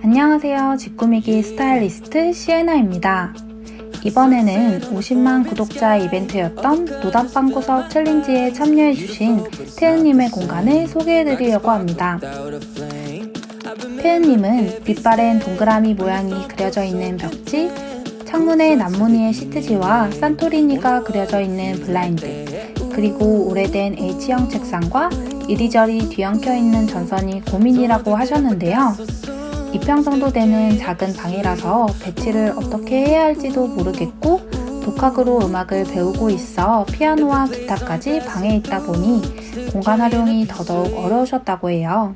안녕하세요. 직구미기 스타일리스트 시에나입니다. 이번에는 50만 구독자 이벤트였던 노담방구석 챌린지에 참여해주신 태은님의 공간을 소개해드리려고 합니다. 태은님은 빛바랜 동그라미 모양이 그려져 있는 벽지, 창문에 남무늬의 시트지와 산토리니가 그려져 있는 블라인드, 그리고 오래된 H형 책상과 이리저리 뒤엉켜 있는 전선이 고민이라고 하셨는데요. 2평 정도 되는 작은 방이라서 배치를 어떻게 해야 할지도 모르겠고 독학으로 음악을 배우고 있어 피아노와 기타까지 방에 있다 보니 공간 활용이 더더욱 어려우셨다고 해요.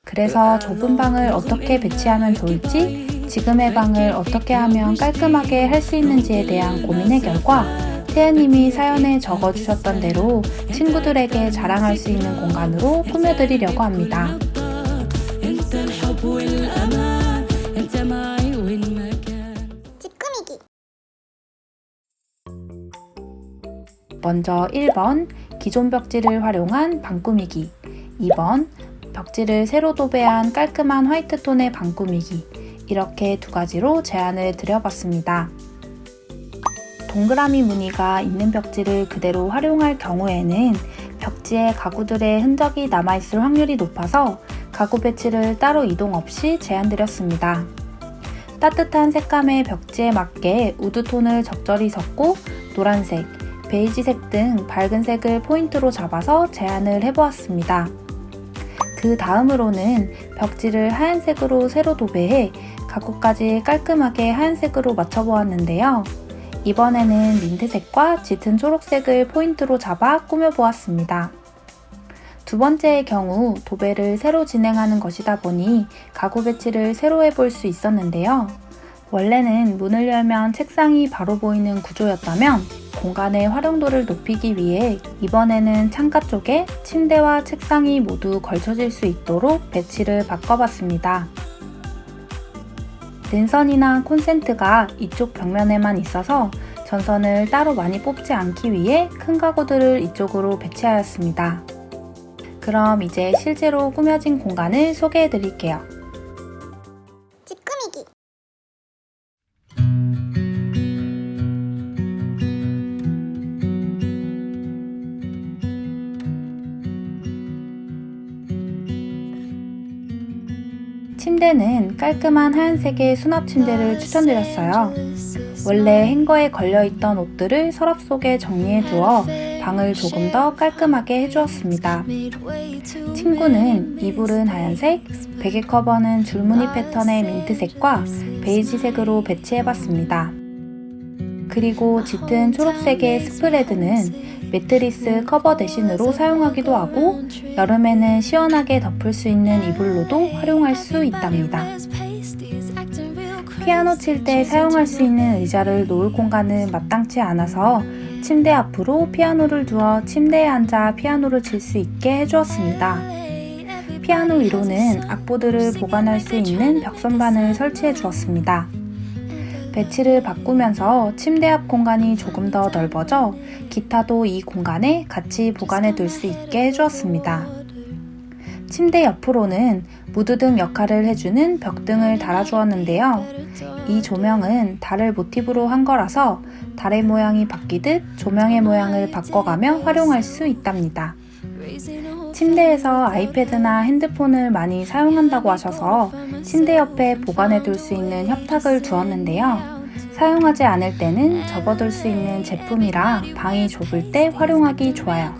그래서 좁은 방을 어떻게 배치하면 좋을지, 지금의 방을 어떻게 하면 깔끔하게 할 수 있는지에 대한 고민의 결과 태은님이 사연에 적어주셨던 대로 친구들에게 자랑할 수 있는 공간으로 꾸며드리려고 합니다. 직구미기. 먼저 1번 기존 벽지를 활용한 방 꾸미기, 2번 벽지를 새로 도배한 깔끔한 화이트 톤의 방 꾸미기, 이렇게 두 가지로 제안을 드려봤습니다. 동그라미 무늬가 있는 벽지를 그대로 활용할 경우에는 벽지에 가구들의 흔적이 남아있을 확률이 높아서 가구 배치를 따로 이동 없이 제안드렸습니다. 따뜻한 색감의 벽지에 맞게 우드톤을 적절히 섞고 노란색, 베이지색 등 밝은 색을 포인트로 잡아서 제안을 해보았습니다. 그 다음으로는 벽지를 하얀색으로 새로 도배해 가구까지 깔끔하게 하얀색으로 맞춰보았는데요. 이번에는 민트색과 짙은 초록색을 포인트로 잡아 꾸며보았습니다. 두 번째의 경우 도배를 새로 진행하는 것이다 보니 가구 배치를 새로 해볼 수 있었는데요. 원래는 문을 열면 책상이 바로 보이는 구조였다면 공간의 활용도를 높이기 위해 이번에는 창가 쪽에 침대와 책상이 모두 걸쳐질 수 있도록 배치를 바꿔봤습니다. 랜선이나 콘센트가 이쪽 벽면에만 있어서 전선을 따로 많이 뽑지 않기 위해 큰 가구들을 이쪽으로 배치하였습니다. 그럼 이제 실제로 꾸며진 공간을 소개해 드릴게요. 직구미기. 침대는 깔끔한 하얀색의 수납 침대를 추천드렸어요. 원래 행거에 걸려있던 옷들을 서랍 속에 정리해 두어 방을 조금 더 깔끔하게 해주었습니다. 침구는 이불은 하얀색, 베개 커버는 줄무늬 패턴의 민트색과 베이지색으로 배치해봤습니다. 그리고 짙은 초록색의 스프레드는 매트리스 커버 대신으로 사용하기도 하고 여름에는 시원하게 덮을 수 있는 이불로도 활용할 수 있답니다. 피아노 칠 때 사용할 수 있는 의자를 놓을 공간은 마땅치 않아서 침대 앞으로 피아노를 두어 침대에 앉아 피아노를 칠 수 있게 해주었습니다. 피아노 위로는 악보들을 보관할 수 있는 벽선반을 설치해 주었습니다. 배치를 바꾸면서 침대 앞 공간이 조금 더 넓어져 기타도 이 공간에 같이 보관해 둘 수 있게 해주었습니다. 침대 옆으로는 무드등 역할을 해주는 벽등을 달아주었는데요. 이 조명은 달을 모티브로 한 거라서 달의 모양이 바뀌듯 조명의 모양을 바꿔가며 활용할 수 있답니다. 침대에서 아이패드나 핸드폰을 많이 사용한다고 하셔서 침대 옆에 보관해 둘 수 있는 협탁을 두었는데요. 사용하지 않을 때는 접어둘 수 있는 제품이라 방이 좁을 때 활용하기 좋아요.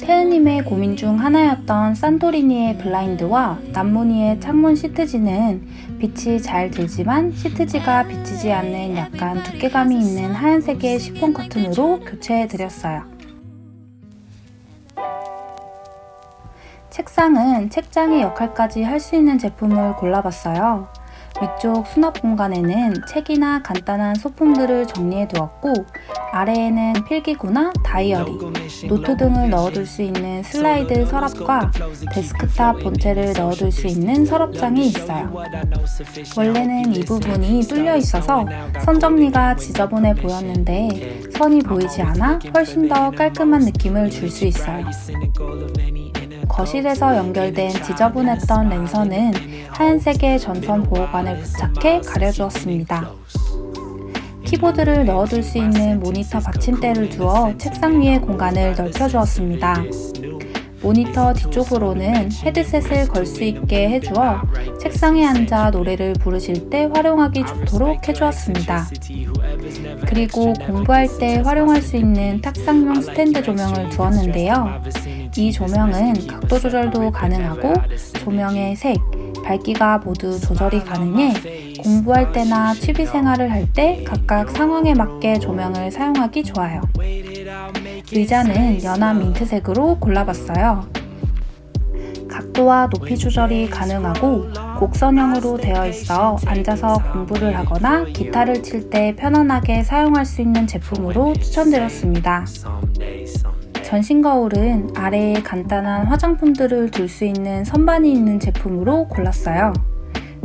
태은님의 고민 중 하나였던 산토리니의 블라인드와 남무늬의 창문 시트지는 빛이 잘 들지만 시트지가 비치지 않는 약간 두께감이 있는 하얀색의 시폰 커튼으로 교체해드렸어요. 책상은 책장의 역할까지 할 수 있는 제품을 골라봤어요. 위쪽 수납 공간에는 책이나 간단한 소품들을 정리해 두었고 아래에는 필기구나 다이어리, 노트 등을 넣어둘 수 있는 슬라이드 서랍과 데스크탑 본체를 넣어둘 수 있는 서랍장이 있어요. 원래는 이 부분이 뚫려 있어서 선 정리가 지저분해 보였는데 선이 보이지 않아 훨씬 더 깔끔한 느낌을 줄 수 있어요. 거실에서 연결된 지저분했던 랜선은 하얀색의 전선 보호관을 부착해 가려주었습니다. 키보드를 넣어둘 수 있는 모니터 받침대를 두어 책상 위의 공간을 넓혀주었습니다. 모니터 뒤쪽으로는 헤드셋을 걸 수 있게 해주어 책상에 앉아 노래를 부르실 때 활용하기 좋도록 해주었습니다. 그리고 공부할 때 활용할 수 있는 탁상용 스탠드 조명을 두었는데요. 이 조명은 각도 조절도 가능하고 조명의 색, 밝기가 모두 조절이 가능해 공부할 때나 취미 생활을 할 때 각각 상황에 맞게 조명을 사용하기 좋아요. 의자는 연한 민트색으로 골라봤어요. 각도와 높이 조절이 가능하고 곡선형으로 되어 있어 앉아서 공부를 하거나 기타를 칠 때 편안하게 사용할 수 있는 제품으로 추천드렸습니다. 전신 거울은 아래에 간단한 화장품들을 둘 수 있는 선반이 있는 제품으로 골랐어요.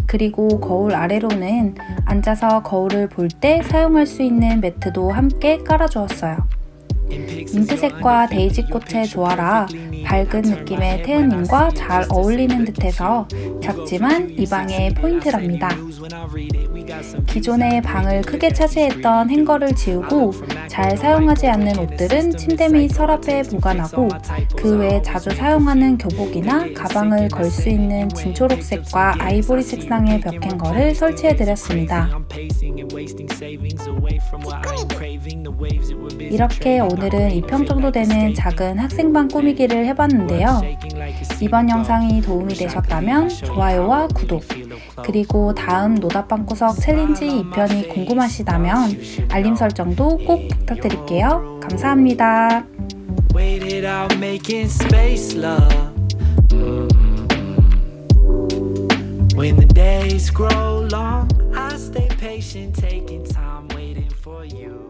그리고 거울 아래로는 앉아서 거울을 볼 때 사용할 수 있는 매트도 함께 깔아주었어요. 민트색과 데이지꽃의 조화라 밝은 느낌의 태은님과 잘 어울리는 듯해서 작지만 이 방의 포인트랍니다. 기존의 방을 크게 차지했던 행거를 지우고 잘 사용하지 않는 옷들은 침대 및 서랍에 보관하고 그 외 자주 사용하는 교복이나 가방을 걸 수 있는 진초록색과 아이보리 색상의 벽행거를 설치해드렸습니다. 이렇게 오늘은 2평 정도 되는 작은 학생방 꾸미기를 해봤는데요. 이번 영상이 도움이 되셨다면 좋아요와 구독, 그리고 다음 노답방구석 챌린지 2편이 궁금하시다면 알림 설정도 꼭 부탁드릴게요. 감사합니다. Waited out making space, love. When the days grow long, I stay patient, taking time, waiting for you.